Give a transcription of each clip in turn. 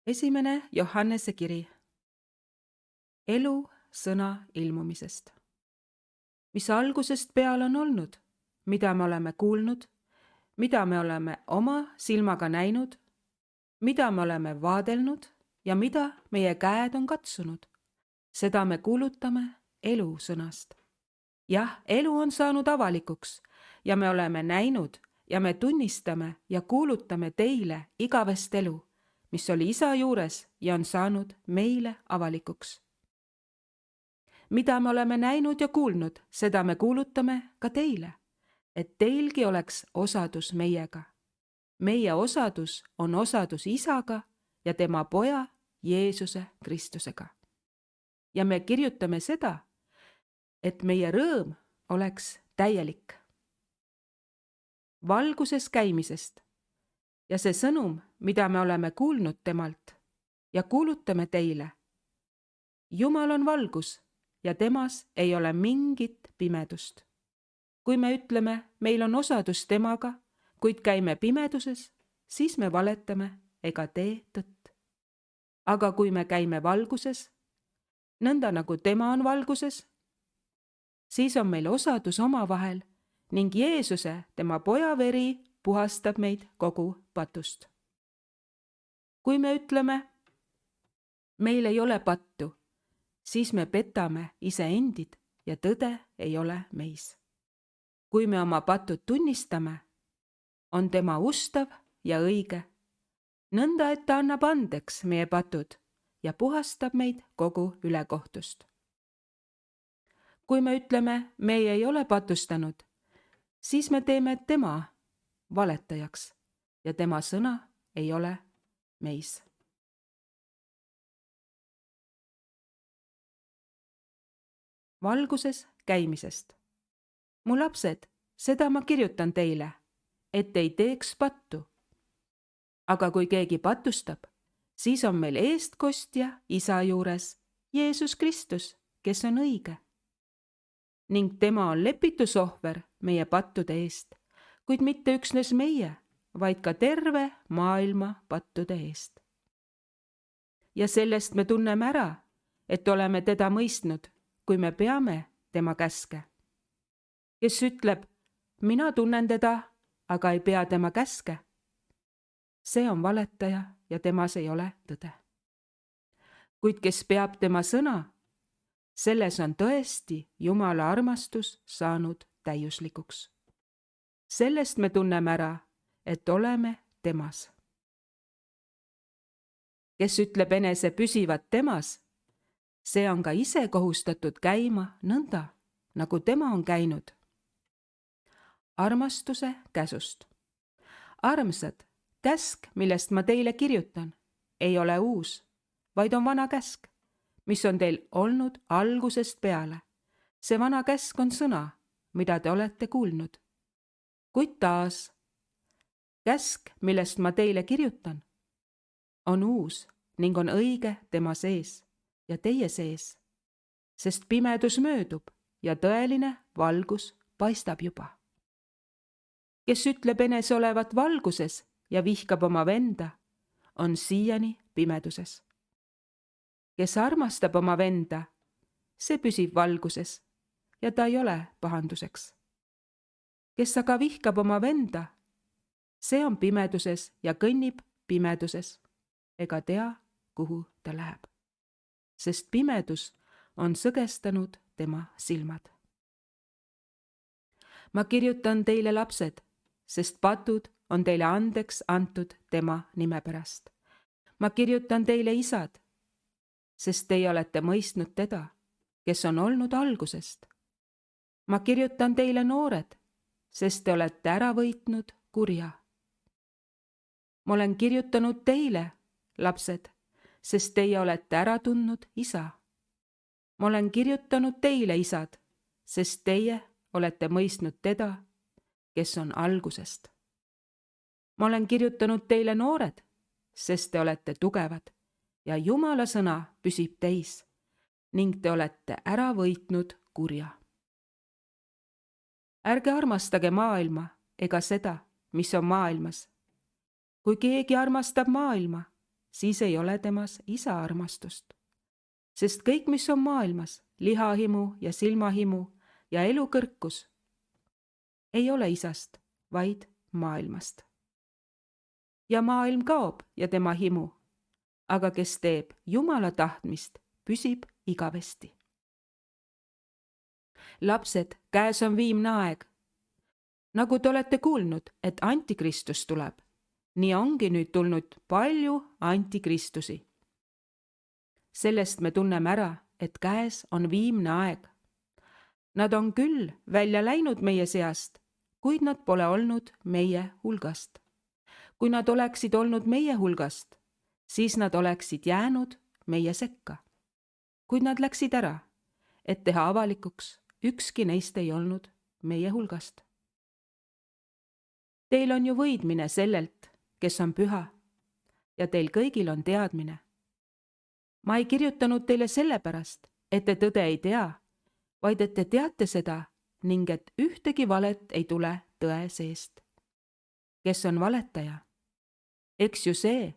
Esimene Johannese kiri. Elu sõna ilmumisest. Mis algusest peale on olnud, mida me oleme kuulnud, mida me oleme oma silmaga näinud, mida me oleme vaadelnud ja mida meie käed on katsunud. Seda me kuulutame elu sõnast. Jah, elu on saanud avalikuks ja me oleme näinud ja me tunnistame ja kuulutame teile igavest elu, mis oli Isa juures ja on saanud meile avalikuks. Mida me oleme näinud ja kuulnud, seda me kuulutame ka teile, et teilgi oleks osadus meiega. Meie osadus on osadus Isaga ja tema poja Jeesuse Kristusega. Ja me kirjutame seda, et meie rõõm oleks täielik. Valguses käimisest. Ja see sõnum, mida me oleme kuulnud temalt ja kuulutame teile. Jumal on valgus ja temas ei ole mingit pimedust. Kui me ütleme, meil on osadus temaga, kuid käime pimeduses, siis me valetame ega tee tõtt. Aga kui me käime valguses, nõnda nagu tema on valguses, siis on meil osadus omavahel ning Jeesuse, tema poja veri, puhastab meid kogu patust. Kui me ütleme, meil ei ole pattu, siis me petame iseendid ja tõde ei ole meis. Kui me oma patud tunnistame, on tema ustav ja õige, nõnda et ta annab andeks meie patud ja puhastab meid kogu ülekohtust. Kui me ütleme, meie ei ole patustanud, siis me teeme tema valetajaks ja tema sõna ei ole meis. Valguses käimisest. Mu lapsed, seda ma kirjutan teile, et ei teeks pattu. Aga kui keegi patustab, siis on meil eestkostja Isa juures Jeesus Kristus, kes on õige. Ning tema on lepitusohver meie pattude eest, kuid mitte üksnes meie, vaid ka terve maailma pattude eest. Ja sellest me tunneme ära, et oleme teda mõistnud, kui me peame tema käske. Kes ütleb, mina tunnen teda, aga ei pea tema käske, see on valetaja ja temas ei ole tõde. Kuid kes peab tema sõna, selles on tõesti Jumala armastus saanud täiuslikuks. Sellest me tunneme ära, et oleme temas. Kes ütleb enese püsivat temas, see on ka ise kohustatud käima nõnda, nagu tema on käinud. Armastuse käsust. Armsad, käsk, millest ma teile kirjutan, ei ole uus, vaid on vana käsk, mis on teil olnud algusest peale. See vana käsk on sõna, mida te olete kuulnud. Kuid taas, käsk, millest ma teile kirjutan, on uus ning on õige tema sees ja teie sees, sest pimedus möödub ja tõeline valgus paistab juba. Kes ütleb enese olevat valguses ja vihkab oma venda, on siiani pimeduses. Kes armastab oma venda, see püsib valguses ja ta ei ole pahanduseks. Kes aga vihkab oma venda, see on pimeduses ja kõnnib pimeduses ega tea, kuhu ta läheb. Sest pimedus on sõgestanud tema silmad. Ma kirjutan teile, lapsed, sest patud on teile andeks antud tema nime pärast. Ma kirjutan teile, isad, sest teie olete mõistnud teda, kes on olnud algusest. Ma kirjutan teile, noored, sest te olete ära võitnud kurja. Ma olen kirjutanud teile, lapsed, sest teie olete ära tundnud Isa. Ma olen kirjutanud teile, isad, sest teie olete mõistnud teda, kes on algusest. Ma olen kirjutanud teile, noored, sest te olete tugevad ja Jumala sõna püsib teis ning te olete ära võitnud kurja. Ärge armastage maailma ega seda, mis on maailmas. Kui keegi armastab maailma, siis ei ole temas isa armastust. Sest kõik, mis on maailmas, lihahimu ja silmahimu ja elukõrkus, ei ole isast, vaid maailmast. Ja maailm kaob ja tema himu, aga kes teeb Jumala tahtmist, püsib igavesti. Lapsed, käes on viimne aeg. Nagu te olete kuulnud, et antikristus tuleb, nii ongi nüüd tulnud palju antikristusi. Sellest me tunneme ära, et käes on viimne aeg. Nad on küll välja läinud meie seast, kuid nad pole olnud meie hulgast. Kui nad oleksid olnud meie hulgast, siis nad oleksid jäänud meie sekka. Kuid nad läksid ära, et teha avalikuks, ükski neist ei olnud meie hulgast. Teil on ju võidmine sellelt, kes on püha, ja teil kõigil on teadmine. Ma ei kirjutanud teile sellepärast, et te tõde ei tea, vaid et te teate seda ning et ühtegi valet ei tule tõe seest. Kes on valetaja? Eks ju see,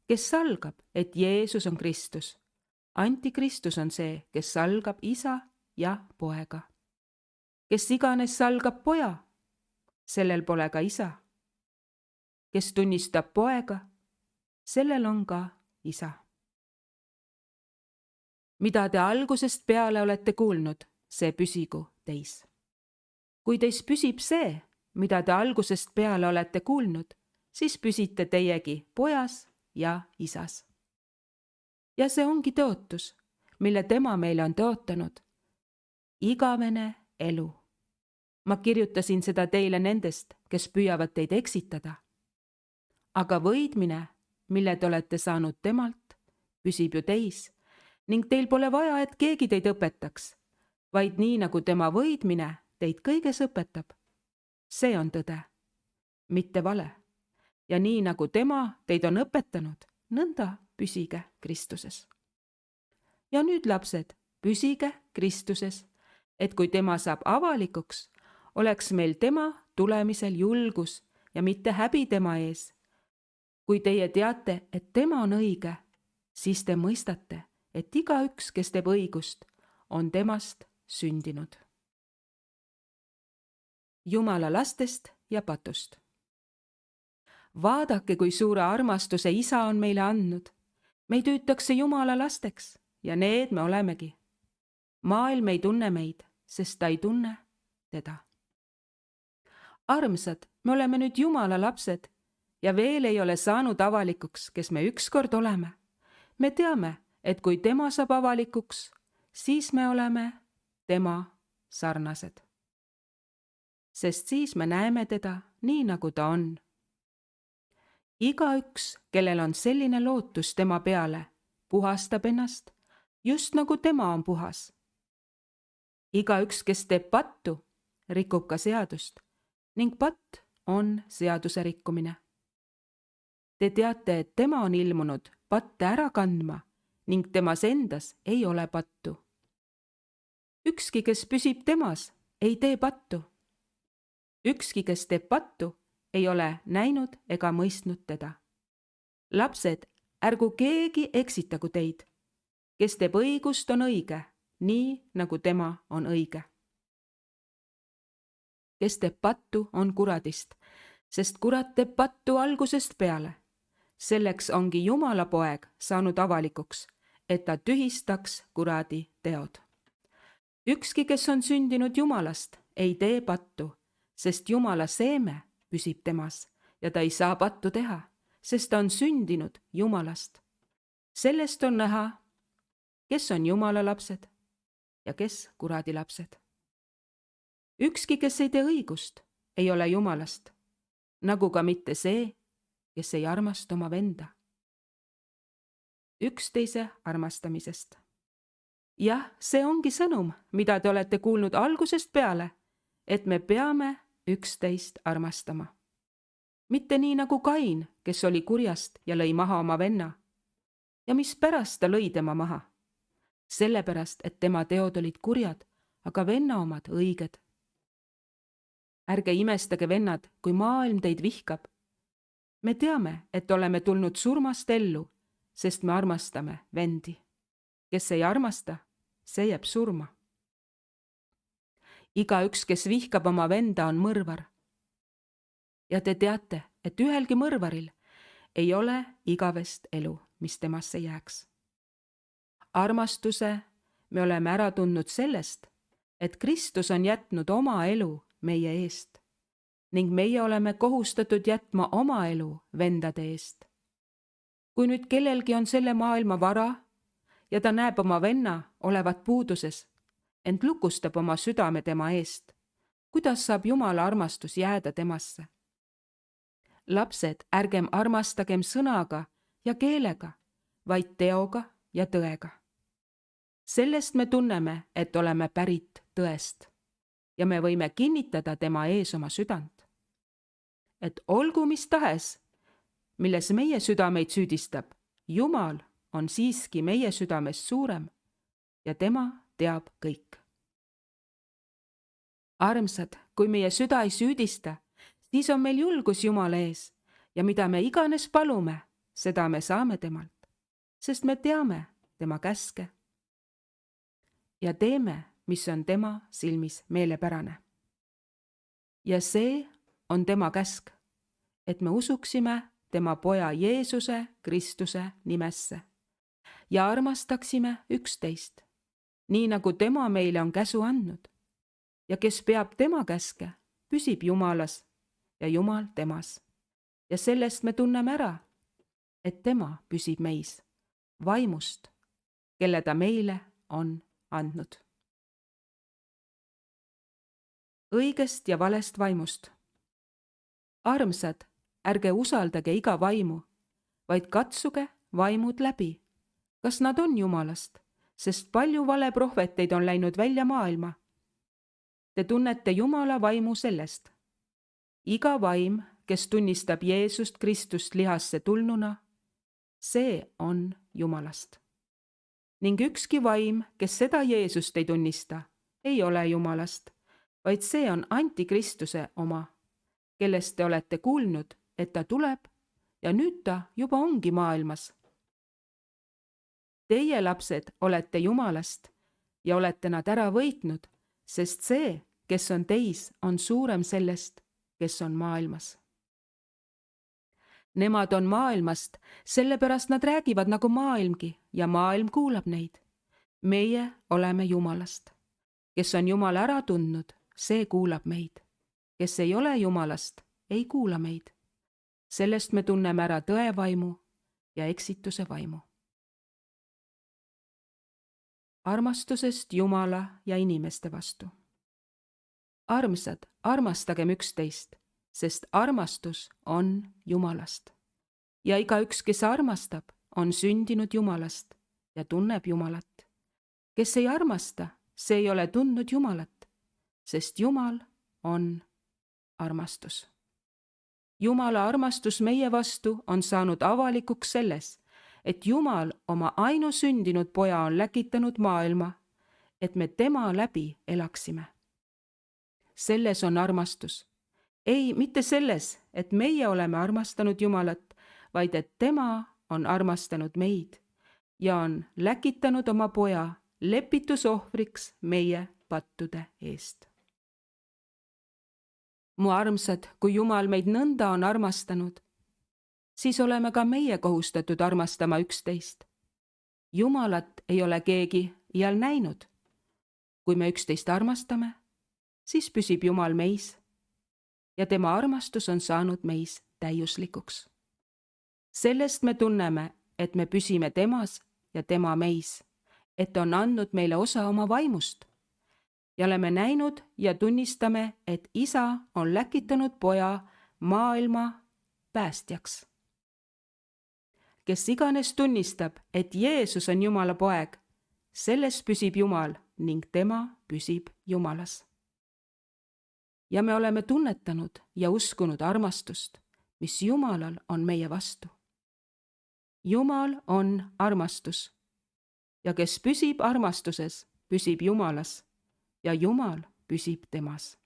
kes salgab, et Jeesus on Kristus. Antikristus on see, kes salgab isa ja poega. Kes iganes salgab poja, sellel pole ka isa. Kes tunnistab poega, sellel on ka isa. Mida te algusest peale olete kuulnud, see püsigu teis. Kui teis püsib see, mida te algusest peale olete kuulnud, siis püsite teiegi pojas ja isas. Ja see ongi tõotus, mille tema meile on tõotanud. Igavene elu. Ma kirjutasin seda teile nendest, kes püüavad teid eksitada. Aga võidmine, mille te olete saanud temalt, püsib ju teis ning teil pole vaja, et keegi teid õpetaks, vaid nii nagu tema võidmine teid kõiges õpetab. See on tõde, mitte vale. Ja nii nagu tema teid on õpetanud, nõnda püsige Kristuses. Ja nüüd, lapsed, püsige Kristuses, et kui tema saab avalikuks, oleks meil tema tulemisel julgus ja mitte häbi tema ees. Kui teie teate, et tema on õige, siis te mõistate, et igaüks, kes teeb õigust, on temast sündinud. Jumala lastest ja patust. Vaadake, kui suure armastuse isa on meile andnud. Meid hüütakse Jumala lasteks ja need me olemegi. Maailm ei tunne meid, sest ta ei tunne teda. Armsad, me oleme nüüd Jumala lapsed ja veel ei ole saanud avalikuks, kes me ükskord oleme. Me teame, et kui tema saab avalikuks, siis me oleme tema sarnased. Sest siis me näeme teda nii, nagu ta on. Igaüks, kellel on selline lootus tema peale, puhastab ennast, just nagu tema on puhas. Igaüks, kes teeb pattu, rikub ka seadust ning patt on seaduse rikkumine. Te teate, et tema on ilmunud patte ära kandma ning temas endas ei ole pattu. Ükski, kes püsib temas, ei tee pattu. Ükski, kes teeb pattu, ei ole näinud ega mõistnud teda. Lapsed, ärgu keegi eksitagu teid. Kes teeb õigust, on õige, nii nagu tema on õige. Kes teeb pattu, on kuradist, sest kurat teeb pattu algusest peale. Selleks ongi Jumala poeg saanud avalikuks, et ta tühistaks kuradi teod. Ükski, kes on sündinud Jumalast, ei tee pattu, sest Jumala seeme püsib temas ja ta ei saa pattu teha, sest ta on sündinud Jumalast. Sellest on näha, kes on Jumala lapsed ja kes kuradi lapsed. Ükski, kes ei tee õigust, ei ole Jumalast, nagu ka mitte see, kes ei armasta oma venda. Üksteise armastamisest. Jah, see ongi sõnum, mida te olete kuulnud algusest peale, et me peame üksteist armastama. Mitte nii nagu Kain, kes oli kurjast ja lõi maha oma venna. Ja mispärast ta lõi tema maha? Sellepärast, et tema teod olid kurjad, aga venna omad õiged. Ärge imestage, vennad, kui maailm teid vihkab. Me teame, et oleme tulnud surmast ellu sest me armastame vendi. Kes ei armasta, see jääb surma. Igaüks, kes vihkab oma venda, on mõrvar. Ja te teate, et ühelgi mõrvaril ei ole igavest elu, mis temasse jääks. Armastuse me oleme ära tundnud sellest, et Kristus on jätnud oma elu meie eest ning meie oleme kohustatud jätma oma elu vendade eest. Kui nüüd kellelgi on selle maailma vara ja ta näeb oma venna olevat puuduses, ent lukustab oma südame tema eest, kuidas saab Jumala armastus jääda temasse? Lapsed, ärgem armastagem sõnaga ja keelega, vaid teoga ja tõega. Sellest me tunneme, et oleme pärit tõest ja me võime kinnitada tema ees oma südant. Et olgu mis tahes, milles meie südameid süüdistab, Jumal on siiski meie südamest suurem ja tema teab kõik. Armsad, kui meie süda ei süüdista, siis on meil julgus Jumala ees ja mida me iganes palume, seda me saame temalt, sest me teame tema käske ja teeme, mis on tema silmis meelepärane. Ja see on tema käsk, et me usuksime tema poja Jeesuse Kristuse nimesse ja armastaksime üksteist, nii nagu tema meile on käsu andnud. Ja kes peab tema käske, püsib Jumalas ja Jumal temas. Ja sellest me tunneme ära, et tema püsib meis, vaimust, kelle ta meile on andnud. Õigest ja valest vaimust. Armsad, ärge usaldage iga vaimu, vaid katsuge vaimud läbi, kas nad on Jumalast, sest palju valeprohveteid on läinud välja maailma. Te tunnete Jumala vaimu sellest. Iga vaim, kes tunnistab Jeesust Kristust lihasse tulnuna, see on Jumalast. Ning ükski vaim, kes seda Jeesust ei tunnista, ei ole Jumalast, vaid see on antikristuse oma, kellest te olete kuulnud, et ta tuleb ja nüüd ta juba ongi maailmas. Teie, lapsed, olete Jumalast ja olete nad ära võitnud, sest see, kes on teis, on suurem sellest, kes on maailmas. Nemad on maailmast, sellepärast nad räägivad nagu maailmgi ja maailm kuulab neid. Meie oleme Jumalast. Kes on Jumala ära tundnud, see kuulab meid. Kes ei ole Jumalast, ei kuula meid. Sellest me tunneme ära tõevaimu ja eksituse vaimu. Armastusest Jumala ja inimeste vastu. Armsad, armastagem üksteist, sest armastus on Jumalast. Ja igaüks, kes armastab, on sündinud Jumalast ja tunneb Jumalat. Kes ei armasta, see ei ole tundnud Jumalat, sest Jumal on armastus. Jumala armastus meie vastu on saanud avalikuks selles, et Jumal oma ainusündinud poja on läkitanud maailma, et me tema läbi elaksime. Selles on armastus. Ei, mitte selles, et meie oleme armastanud Jumalat, vaid et tema on armastanud meid ja on läkitanud oma poja lepitusohvriks meie pattude eest. Mu armsad, kui Jumal meid nõnda on armastanud, siis oleme ka meie kohustatud armastama üksteist. Jumalat ei ole keegi iial näinud. Kui me üksteist armastame, siis püsib Jumal meis ja tema armastus on saanud meis täiuslikuks. Sellest me tunneme, et me püsime temas ja tema meis, et on andnud meile osa oma vaimust. Ja oleme näinud ja tunnistame, et Isa on läkitanud poja maailma päästjaks. Kes iganes tunnistab, et Jeesus on Jumala poeg, selles püsib Jumal ning tema püsib Jumalas. Ja me oleme tunnetanud ja uskunud armastust, mis Jumalal on meie vastu. Jumal on armastus ja kes püsib armastuses, püsib Jumalas ja Jumal püsib temas.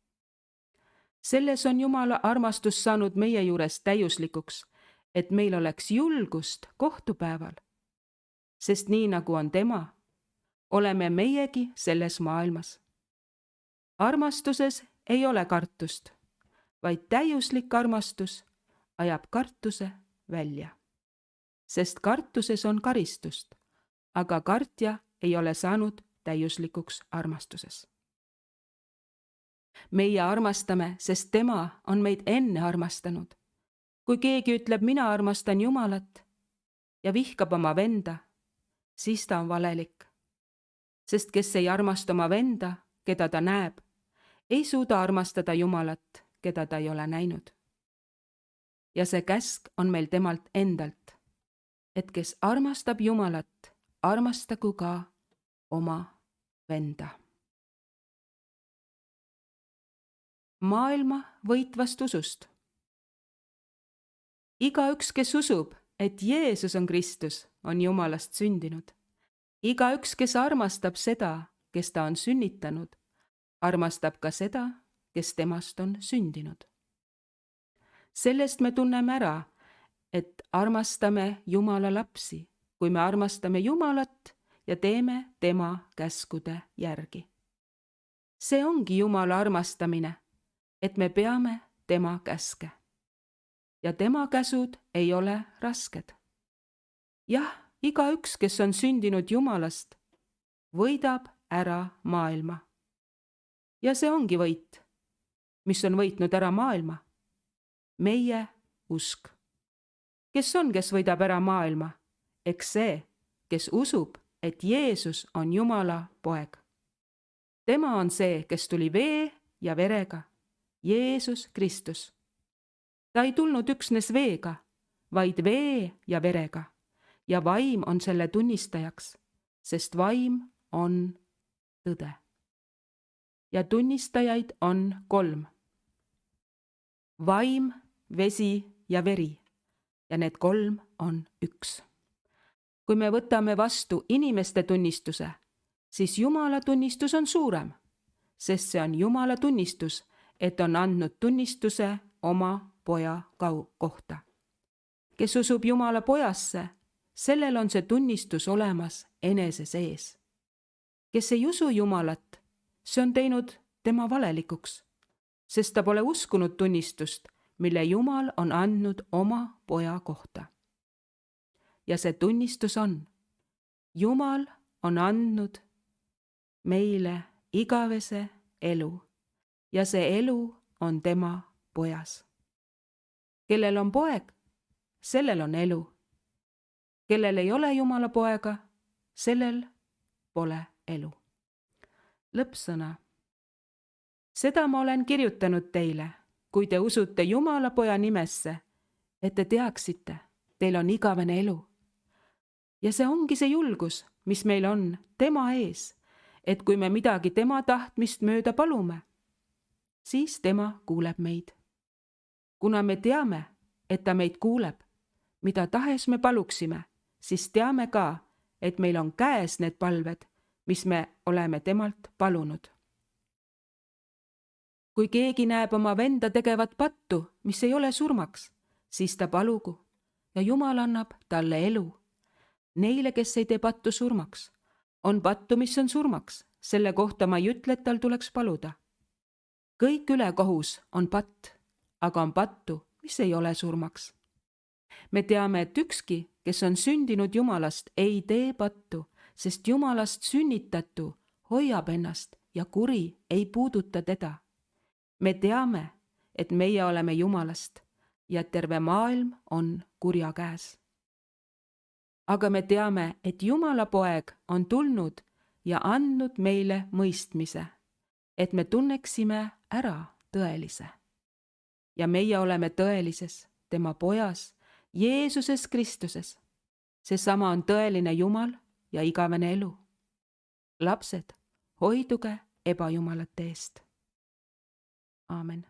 Selles on Jumala armastus saanud meie juures täiuslikuks, et meil oleks julgust kohtupäeval sest nii nagu on tema, oleme meiegi selles maailmas. Armastuses ei ole kartust, vaid täiuslik armastus ajab kartuse välja. Sest kartuses on karistust, aga kartja ei ole saanud täiuslikuks armastuses. Meie armastame, sest tema on meid enne armastanud. Kui keegi ütleb, mina armastan Jumalat ja vihkab oma venda, siis ta on valelik. Sest kes ei armasta oma venda, keda ta näeb, ei suuda armastada Jumalat, keda ta ei ole näinud. Ja see käsk on meil temalt endalt, et kes armastab Jumalat, armastagu ka oma venda. Maailma võitvast usust. Igaüks, kes usub, et Jeesus on Kristus, on Jumalast sündinud. Igaüks, kes armastab seda, kes ta on sünnitanud, armastab ka seda, kes temast on sündinud. Sellest me tunneme ära, et armastame Jumala lapsi, kui me armastame Jumalat ja teeme tema käskude järgi. See ongi Jumala armastamine, et me peame tema käske. Ja tema käsud ei ole rasked. Jah, igaüks, kes on sündinud Jumalast, võidab ära maailma. Ja see ongi võit, mis on võitnud ära maailma. Meie usk. Kes on, kes võidab ära maailma? Eks see, kes usub, et Jeesus on Jumala poeg. Tema on see, kes tuli vee ja verega, Jeesus Kristus. Ta ei tulnud üksnes veega, vaid vee ja verega, ja vaim on selle tunnistajaks, sest vaim on tõde. Ja tunnistajaid on 3. Vaim, vesi ja veri, ja need 3 on 1. Kui me võtame vastu inimeste tunnistuse, siis Jumala tunnistus on suurem, sest see on Jumala tunnistus, et on andnud tunnistuse oma poja kohta. Kes usub Jumala pojasse, sellel on see tunnistus olemas enese sees. Kes ei usu Jumalat, see on teinud tema valelikuks, sest ta pole uskunud tunnistust, mille Jumal on andnud oma poja kohta. Ja see tunnistus on, Jumal on andnud meile igavese elu ja see elu on tema pojas. Kellel on poeg, sellel on elu. Kellel ei ole Jumala poega, sellel pole elu. Lõppsõna. Seda ma olen kirjutanud teile, kui te usute Jumala poja nimesse, et te teaksite, teil on igavene elu. Ja see ongi see julgus, mis meil on tema ees, et kui me midagi tema tahtmist mööda palume, siis tema kuuleb meid. Kuna me teame, et ta meid kuuleb, mida tahes me paluksime, siis teame ka, et meil on käes need palved, mis me oleme temalt palunud. Kui keegi näeb oma venda tegevat pattu, mis ei ole surmaks, siis ta palugu ja Jumal annab talle elu. Neile, kes ei tee pattu surmaks, on pattu, mis on surmaks, selle kohta ma ei ütle, et tal tuleks paluda. Kõik ülekohus on patt, aga on pattu, mis ei ole surmaks. Me teame, et ükski, kes on sündinud Jumalast, ei tee pattu, sest Jumalast sünnitatu hoiab ennast ja kuri ei puuduta teda. Me teame, et meie oleme Jumalast ja terve maailm on kurja käes. Aga me teame, et Jumala poeg on tulnud ja andnud meile mõistmise, et me tunneksime ära tõelise. Ja meie oleme tõelises, tema pojas, Jeesuses Kristuses. Seesama on tõeline Jumal ja igavene elu. Lapsed, hoiduge ebajumalate eest. Aamen.